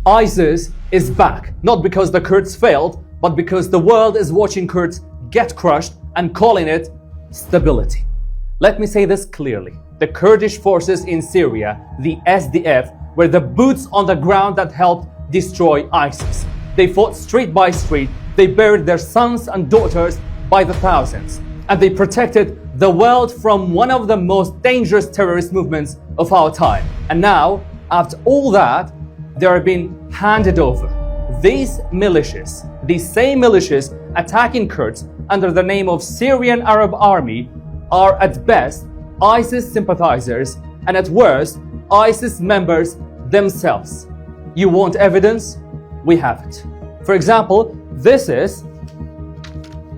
ISIS is back, not because the Kurds failed, but because the world is watching Kurds get crushed and calling it stability. Let me say this clearly. The Kurdish forces in Syria, the SDF, were the boots on the ground that helped destroy ISIS. They fought street by street, they buried their sons and daughters by the thousands, and they protected the world from one of the most dangerous terrorist movements of our time. And now, after all that, they are being handed over. These militias, these same militias attacking Kurds under the name of Syrian Arab Army, are at best ISIS sympathizers and at worst ISIS members themselves. You want evidence? We have it. For example, this is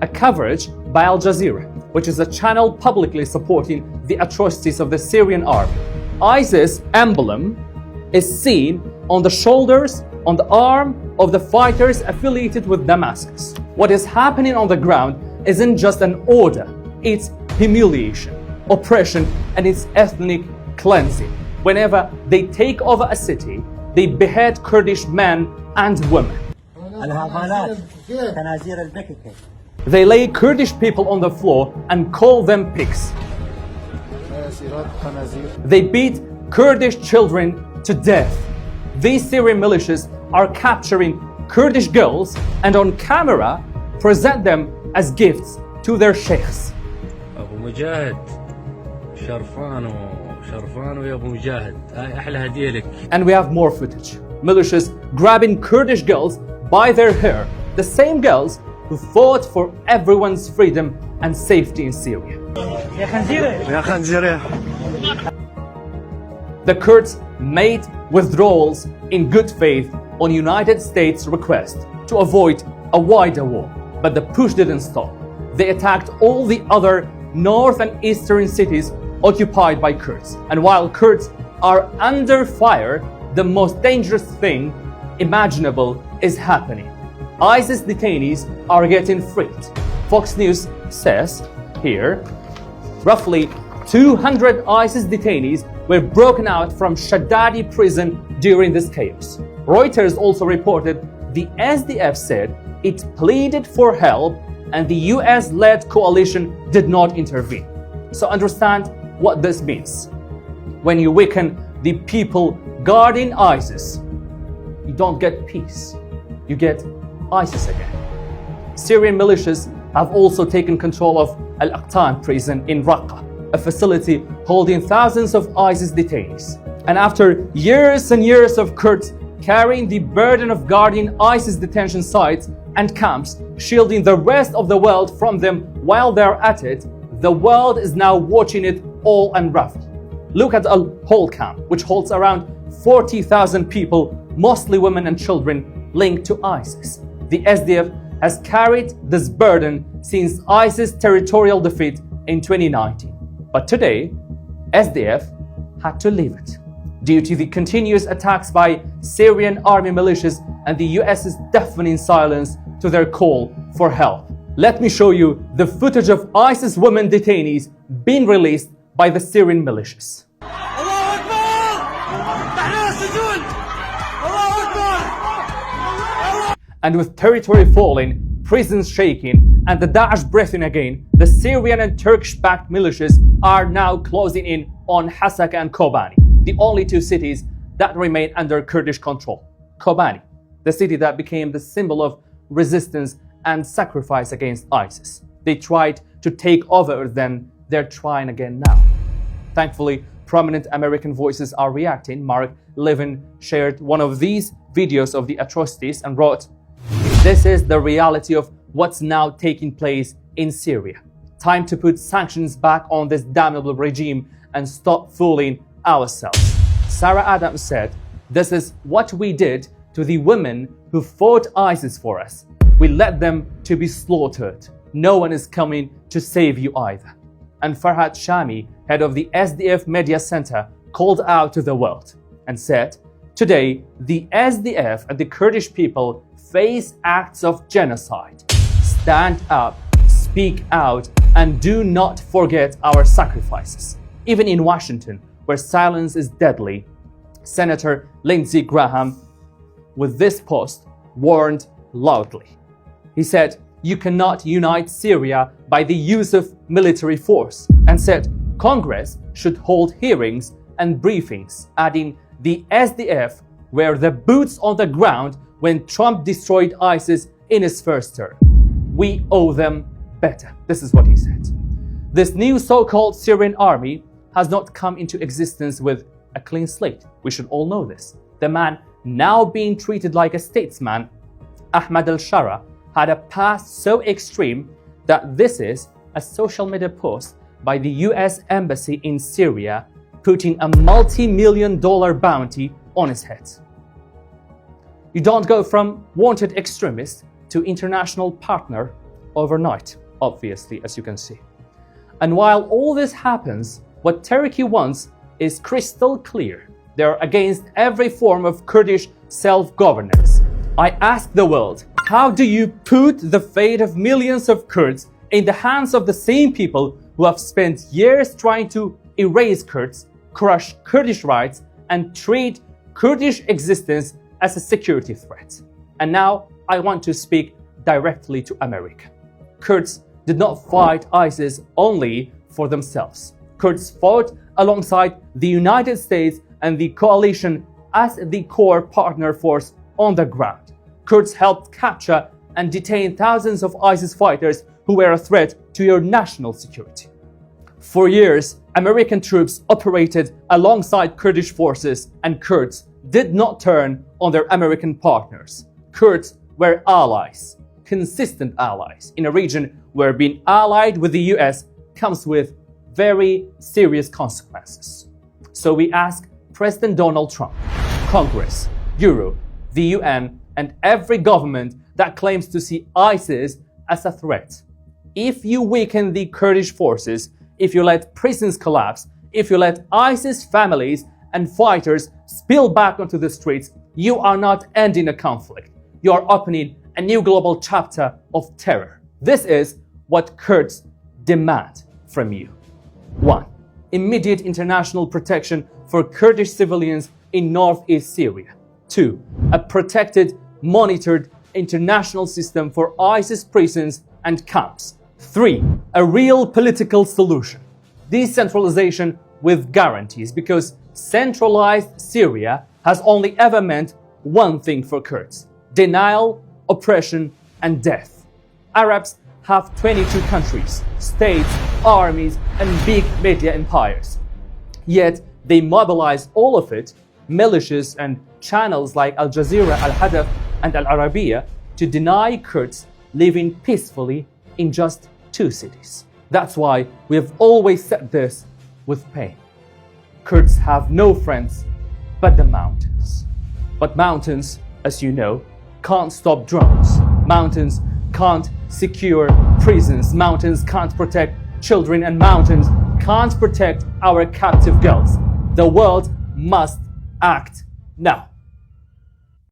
a coverage by Al Jazeera, which is a channel publicly supporting the atrocities of the Syrian army. ISIS emblem is seen on the shoulders, on the arm of the fighters affiliated with Damascus. What is happening on the ground isn't just an order, it's humiliation, oppression, and it's ethnic cleansing. Whenever they take over a city, they behead Kurdish men and women. They lay Kurdish people on the floor and call them pigs. They beat Kurdish children to death. These Syrian militias are capturing Kurdish girls and on camera present them as gifts to their sheikhs. أبو مجاهد شرفانو يا أبو مجاهد أحلى هدية لك. And we have more footage. Militias grabbing Kurdish girls by their hair, the same girls who fought for everyone's freedom and safety in Syria. The Kurds made withdrawals in good faith on United States' request to avoid a wider war, but the push didn't stop. They attacked all the other north and eastern cities occupied by Kurds. And while Kurds are under fire, the most dangerous thing imaginable is happening. ISIS detainees are getting freed. Fox News says here, roughly 200 ISIS detainees were broken out from Shaddadi prison during this chaos. Reuters also reported the SDF said it pleaded for help and the US-led coalition did not intervene. So understand what this means. When you weaken the people guarding ISIS, you don't get peace, you get ISIS again. Syrian militias have also taken control of Al-Aqtan prison in Raqqa, a facility holding thousands of ISIS detainees. And after years and years of Kurds carrying the burden of guarding ISIS detention sites and camps, shielding the rest of the world from them while they're at it, the world is now watching it all unravel. Look at Al-Hol camp, which holds around 40,000 people, mostly women and children, linked to ISIS. The SDF has carried this burden since ISIS territorial defeat in 2019. But today, SDF had to leave it due to the continuous attacks by Syrian army militias and the US's deafening silence to their call for help. Let me show you the footage of ISIS women detainees being released by the Syrian militias. And with territory falling, prisons shaking, and the Daesh breathing again, the Syrian and Turkish-backed militias are now closing in on Hasaka and Kobani, the only two cities that remain under Kurdish control. Kobani, the city that became the symbol of resistance and sacrifice against ISIS. They tried to take over then, they're trying again now. Thankfully, prominent American voices are reacting. Mark Levin shared one of these videos of the atrocities and wrote, "This is the reality of what's now taking place in Syria. Time to put sanctions back on this damnable regime and stop fooling ourselves." Sarah Adams said, "This is what we did to the women who fought ISIS for us. We led them to be slaughtered. No one is coming to save you either." And Farhad Shami, head of the SDF Media Center, called out to the world and said, "Today, the SDF and the Kurdish people face acts of genocide. Stand up, speak out, and do not forget our sacrifices." Even in Washington, where silence is deadly, Senator Lindsey Graham with this post, warned loudly. He said, "You cannot unite Syria by the use of military force," and said Congress should hold hearings and briefings, adding the SDF were the boots on the ground when Trump destroyed ISIS in his first term. "We owe them better." This is what he said. This new so-called Syrian army has not come into existence with a clean slate. We should all know this. The man now being treated like a statesman, Ahmad al-Shara, had a past so extreme that this is a social media post by the US Embassy in Syria putting a multi-million-dollar bounty on his head. You don't go from wanted extremist to international partner overnight, obviously, as you can see. And while all this happens, what Turkey wants is crystal clear. They're against every form of Kurdish self-governance. I ask the world, how do you put the fate of millions of Kurds in the hands of the same people who have spent years trying to erase Kurds, crush Kurdish rights, and treat Kurdish existence as a security threat? And now I want to speak directly to America. Kurds did not fight ISIS only for themselves. Kurds fought alongside the United States and the coalition as the core partner force on the ground. Kurds helped capture and detain thousands of ISIS fighters who were a threat to your national security. For years, American troops operated alongside Kurdish forces, and Kurds did not turn on their American partners. Kurds were allies, consistent allies, in a region where being allied with the US comes with very serious consequences. So we ask President Donald Trump, Congress, Europe, the UN, and every government that claims to see ISIS as a threat. If you weaken the Kurdish forces, if you let prisons collapse, if you let ISIS families and fighters spill back onto the streets, you are not ending a conflict. You are opening a new global chapter of terror. This is what Kurds demand from you. 1. Immediate international protection for Kurdish civilians in northeast Syria. 2. A protected, monitored international system for ISIS prisons and camps. 3. A real political solution. Decentralization with guarantees, because centralized Syria has only ever meant one thing for Kurds: denial, oppression, and death. Arabs have 22 countries, states, armies, and big media empires. Yet they mobilize all of it, militias and channels like Al Jazeera, Al Hadaf, and Al Arabiya, to deny Kurds living peacefully in just 2 cities. That's why we have always said this with pain. Kurds have no friends but the mountains. But mountains, as you know, can't stop drones. Mountains can't secure prisons. Mountains can't protect children, and mountains can't protect our captive girls. The world must act now.